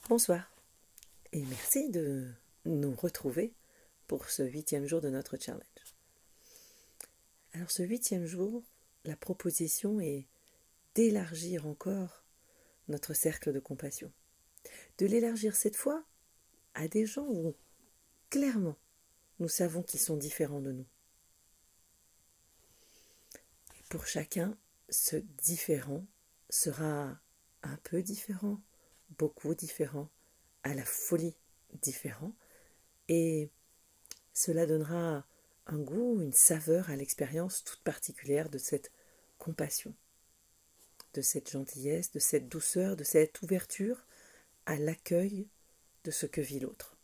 Bonsoir et merci de nous retrouver pour ce 8e jour de notre challenge. Alors ce 8e jour, la proposition est d'élargir encore notre cercle de compassion. De l'élargir cette fois à des gens où clairement nous savons qu'ils sont différents de nous. Et pour chacun, ce différent sera un peu différent, beaucoup différent, à la folie différent, et cela donnera un goût, une saveur à l'expérience toute particulière de cette compassion, de cette gentillesse, de cette douceur, de cette ouverture à l'accueil de ce que vit l'autre.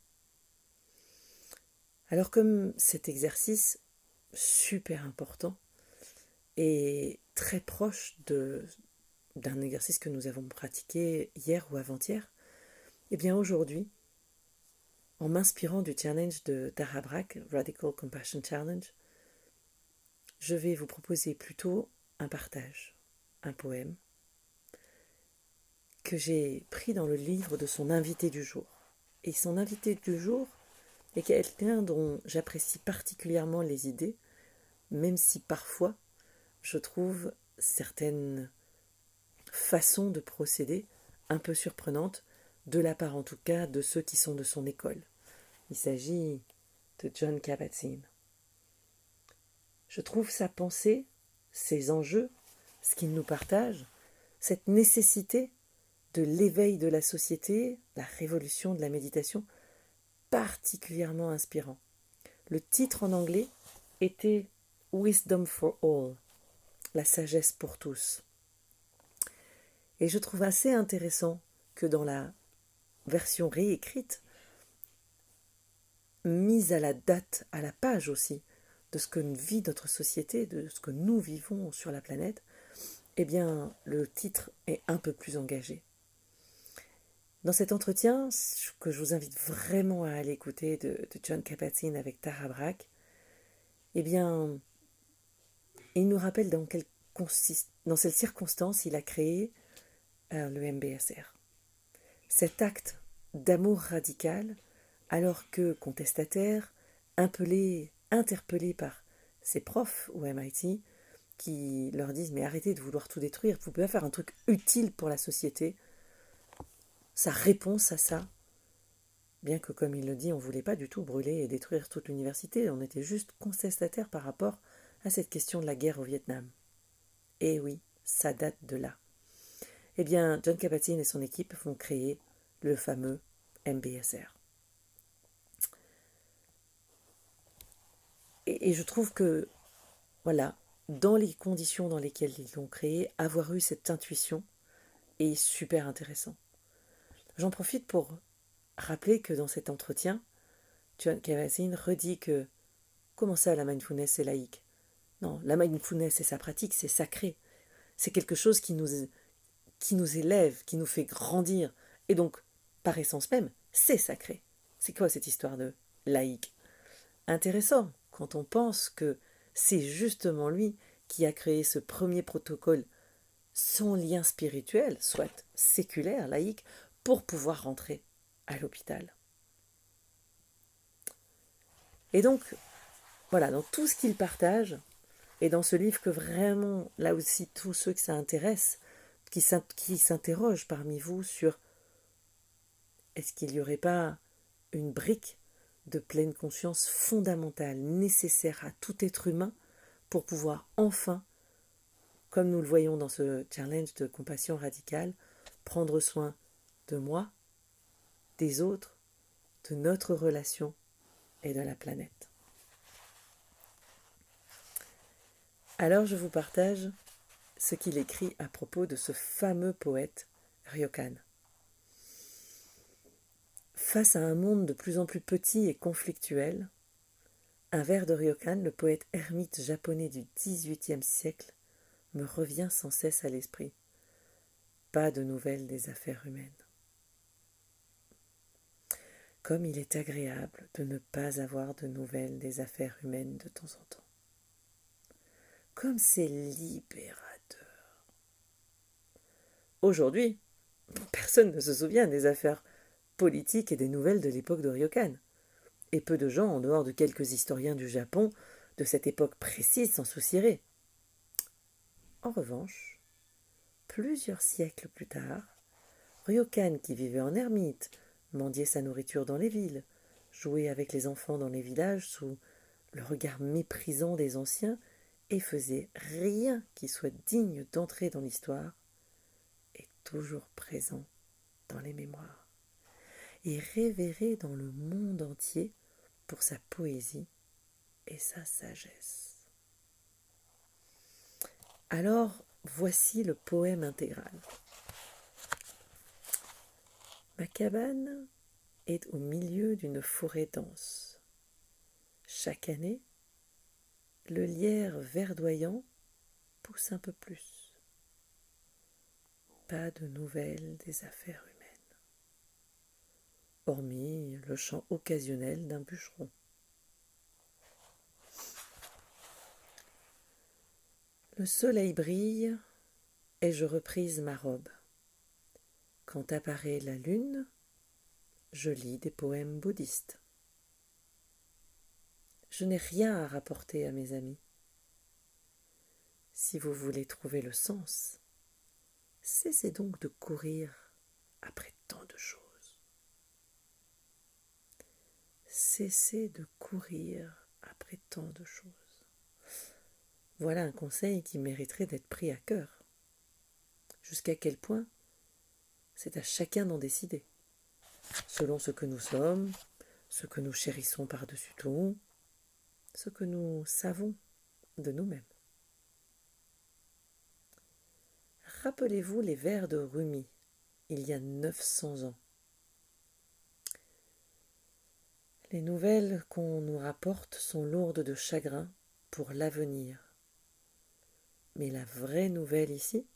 Alors comme cet exercice super important et très proche d'un exercice que nous avons pratiqué hier ou avant-hier, eh bien aujourd'hui, en m'inspirant du challenge de Tara Brach, Radical Compassion Challenge, je vais vous proposer plutôt un partage, un poème, que j'ai pris dans le livre de son invité du jour. Et son invité du jour est quelqu'un dont j'apprécie particulièrement les idées, même si parfois je trouve certaines façons de procéder un peu surprenantes, de la part en tout cas de ceux qui sont de son école. Il s'agit de Jon Kabat-Zinn. Je trouve sa pensée, ses enjeux, ce qu'il nous partage, cette nécessité de l'éveil de la société, la révolution de la méditation, particulièrement inspirant. Le titre en anglais était Wisdom for All, la sagesse pour tous. Et je trouve assez intéressant que dans la version réécrite, mise à la date, à la page aussi, de ce que vit notre société, de ce que nous vivons sur la planète, eh bien, le titre est un peu plus engagé. Dans cet entretien, que je vous invite vraiment à aller écouter de Jon Kabat-Zinn avec Tara Brach, eh bien, il nous rappelle dans quelles circonstances il a créé le MBSR. Cet acte d'amour radical, alors que contestataire, interpellé par ses profs au MIT, qui leur disent « mais arrêtez de vouloir tout détruire, vous pouvez faire un truc utile pour la société ». Sa réponse à ça, bien que comme il le dit, on ne voulait pas du tout brûler et détruire toute l'université, on était juste contestataire par rapport à cette question de la guerre au Vietnam. Et oui, ça date de là. Eh bien, Jon Kabat-Zinn et son équipe vont créer le fameux MBSR. Et je trouve que, voilà, dans les conditions dans lesquelles ils l'ont créé, avoir eu cette intuition est super intéressant. J'en profite pour rappeler que dans cet entretien, Jon Kabat-Zinn redit que comment ça la mindfulness c'est laïque? Non, la mindfulness c'est sa pratique, c'est sacré. C'est quelque chose qui nous élève, qui nous fait grandir. Et donc, par essence même, c'est sacré. C'est quoi cette histoire de laïque? Intéressant, quand on pense que c'est justement lui qui a créé ce premier protocole sans lien spirituel, soit séculaire, laïque, pour pouvoir rentrer à l'hôpital. Et donc, voilà, dans tout ce qu'il partage, et dans ce livre que vraiment, là aussi, tous ceux que ça intéresse, qui s'interrogent parmi vous sur est-ce qu'il n'y aurait pas une brique de pleine conscience fondamentale, nécessaire à tout être humain pour pouvoir enfin, comme nous le voyons dans ce challenge de compassion radicale, prendre soin de moi, des autres, de notre relation et de la planète. Alors je vous partage ce qu'il écrit à propos de ce fameux poète Ryokan. Face à un monde de plus en plus petit et conflictuel, un vers de Ryokan, le poète ermite japonais du XVIIIe siècle, me revient sans cesse à l'esprit. Pas de nouvelles des affaires humaines. Comme il est agréable de ne pas avoir de nouvelles des affaires humaines de temps en temps. Comme c'est libérateur. Aujourd'hui, personne ne se souvient des affaires politique et des nouvelles de l'époque de Ryokan. Et peu de gens, en dehors de quelques historiens du Japon, de cette époque précise, s'en soucieraient. En revanche, plusieurs siècles plus tard, Ryokan, qui vivait en ermite, mendiait sa nourriture dans les villes, jouait avec les enfants dans les villages sous le regard méprisant des anciens et faisait rien qui soit digne d'entrer dans l'histoire, est toujours présent dans les mémoires et révéré dans le monde entier pour sa poésie et sa sagesse. Alors, voici le poème intégral. Ma cabane est au milieu d'une forêt dense. Chaque année, le lierre verdoyant pousse un peu plus. Pas de nouvelles des affaires humaines, hormis le chant occasionnel d'un bûcheron. Le soleil brille et je reprise ma robe. Quand apparaît la lune, je lis des poèmes bouddhistes. Je n'ai rien à rapporter à mes amis. Si vous voulez trouver le sens, cessez donc de courir après tant de choses. Cessez de courir après tant de choses. Voilà un conseil qui mériterait d'être pris à cœur. Jusqu'à quel point, c'est à chacun d'en décider, selon ce que nous sommes, ce que nous chérissons par-dessus tout, ce que nous savons de nous-mêmes. Rappelez-vous les vers de Rumi, il y a 900 ans. Les nouvelles qu'on nous rapporte sont lourdes de chagrin pour l'avenir. Mais la vraie nouvelle ici,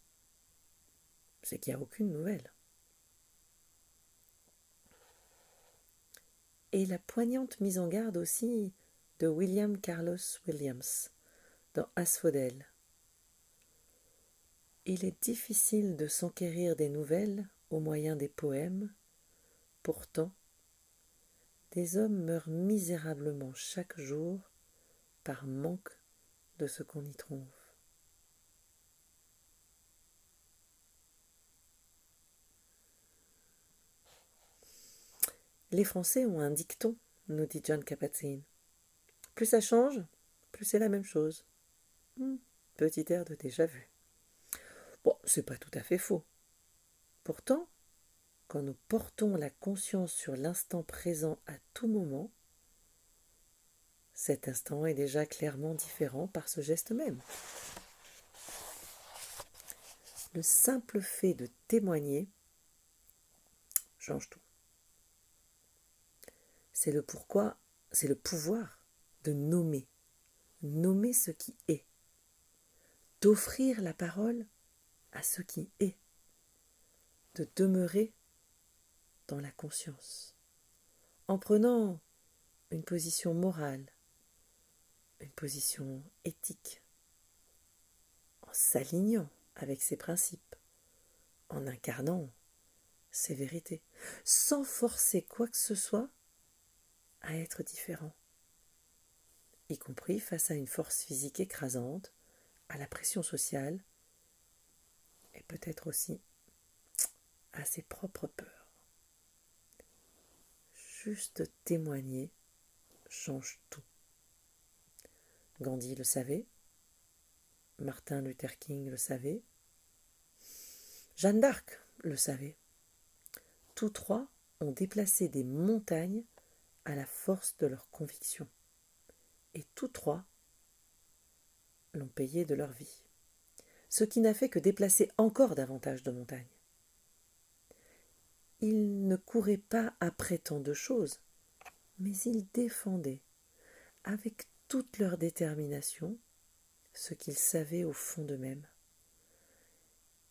c'est qu'il n'y a aucune nouvelle. Et la poignante mise en garde aussi de William Carlos Williams dans Asphodèle. Il est difficile de s'enquérir des nouvelles au moyen des poèmes. Pourtant, des hommes meurent misérablement chaque jour par manque de ce qu'on y trouve. Les Français ont un dicton, nous dit John Kabat-Zinn. Plus ça change, plus c'est la même chose. Petit air de déjà-vu. Bon, c'est pas tout à fait faux. Pourtant, quand nous portons la conscience sur l'instant présent à tout moment, cet instant est déjà clairement différent par ce geste même. Le simple fait de témoigner change tout. C'est le pourquoi, c'est le pouvoir de nommer ce qui est, d'offrir la parole à ce qui est, de demeurer dans la conscience, en prenant une position morale, une position éthique, en s'alignant avec ses principes, en incarnant ses vérités, sans forcer quoi que ce soit à être différent, y compris face à une force physique écrasante, à la pression sociale et peut-être aussi à ses propres peurs. Juste témoigner change tout. Gandhi le savait, Martin Luther King le savait, Jeanne d'Arc le savait. Tous trois ont déplacé des montagnes à la force de leurs convictions. Et tous trois l'ont payé de leur vie. Ce qui n'a fait que déplacer encore davantage de montagnes. Ils ne couraient pas après tant de choses, mais ils défendaient, avec toute leur détermination, ce qu'ils savaient au fond d'eux-mêmes.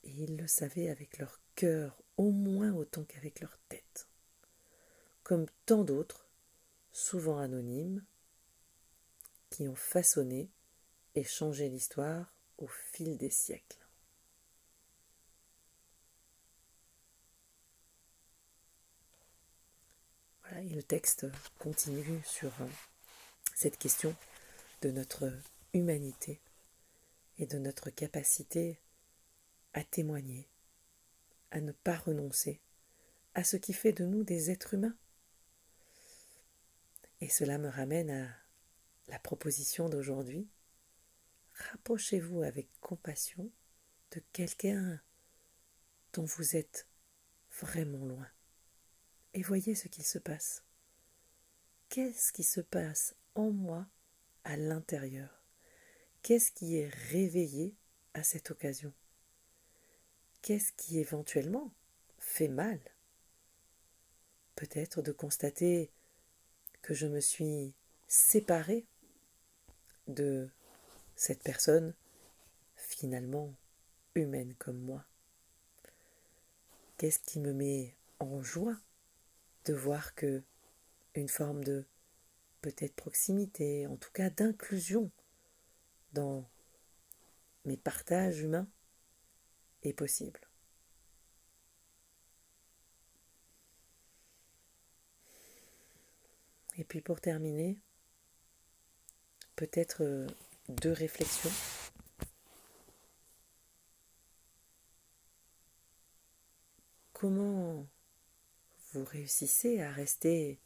Et ils le savaient avec leur cœur au moins autant qu'avec leur tête. Comme tant d'autres, souvent anonymes, qui ont façonné et changé l'histoire au fil des siècles. Et le texte continue sur cette question de notre humanité et de notre capacité à témoigner, à ne pas renoncer à ce qui fait de nous des êtres humains. Et cela me ramène à la proposition d'aujourd'hui. Rapprochez-vous avec compassion de quelqu'un dont vous êtes vraiment loin et voyez ce qu'il se passe. Qu'est-ce qui se passe en moi à l'intérieur? Qu'est-ce qui est réveillé à cette occasion? Qu'est-ce qui éventuellement fait mal? Peut-être de constater que je me suis séparée de cette personne finalement humaine comme moi. Qu'est-ce qui me met en joie de voir que une forme de peut-être proximité, en tout cas d'inclusion dans mes partages humains est possible. Et puis pour terminer, peut-être 2 réflexions. Comment vous réussissez à rester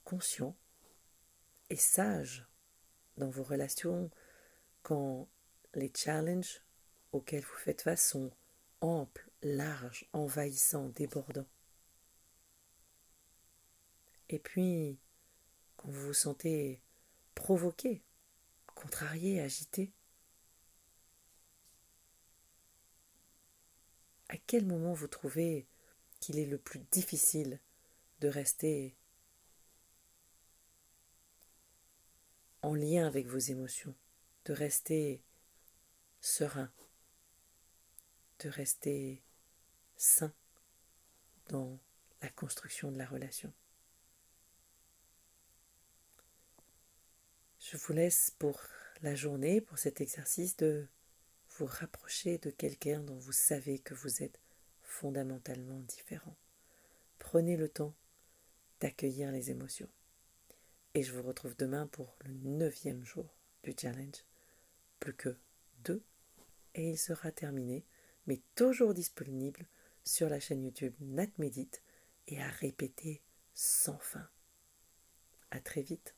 conscient et sage dans vos relations quand les challenges auxquels vous faites face sont amples, larges, envahissants, débordants? Et puis, quand vous vous sentez provoqué, contrarié, agité, à quel moment vous trouvez qu'il est le plus difficile de rester en lien avec vos émotions, de rester serein, de rester sain dans la construction de la relation? Je vous laisse pour la journée, pour cet exercice, de vous rapprocher de quelqu'un dont vous savez que vous êtes fondamentalement différent. Prenez le temps d'accueillir les émotions. Et je vous retrouve demain pour le 9e jour du challenge. Plus que 2 et il sera terminé, mais toujours disponible sur la chaîne YouTube Nat Médite et à répéter sans fin. À très vite.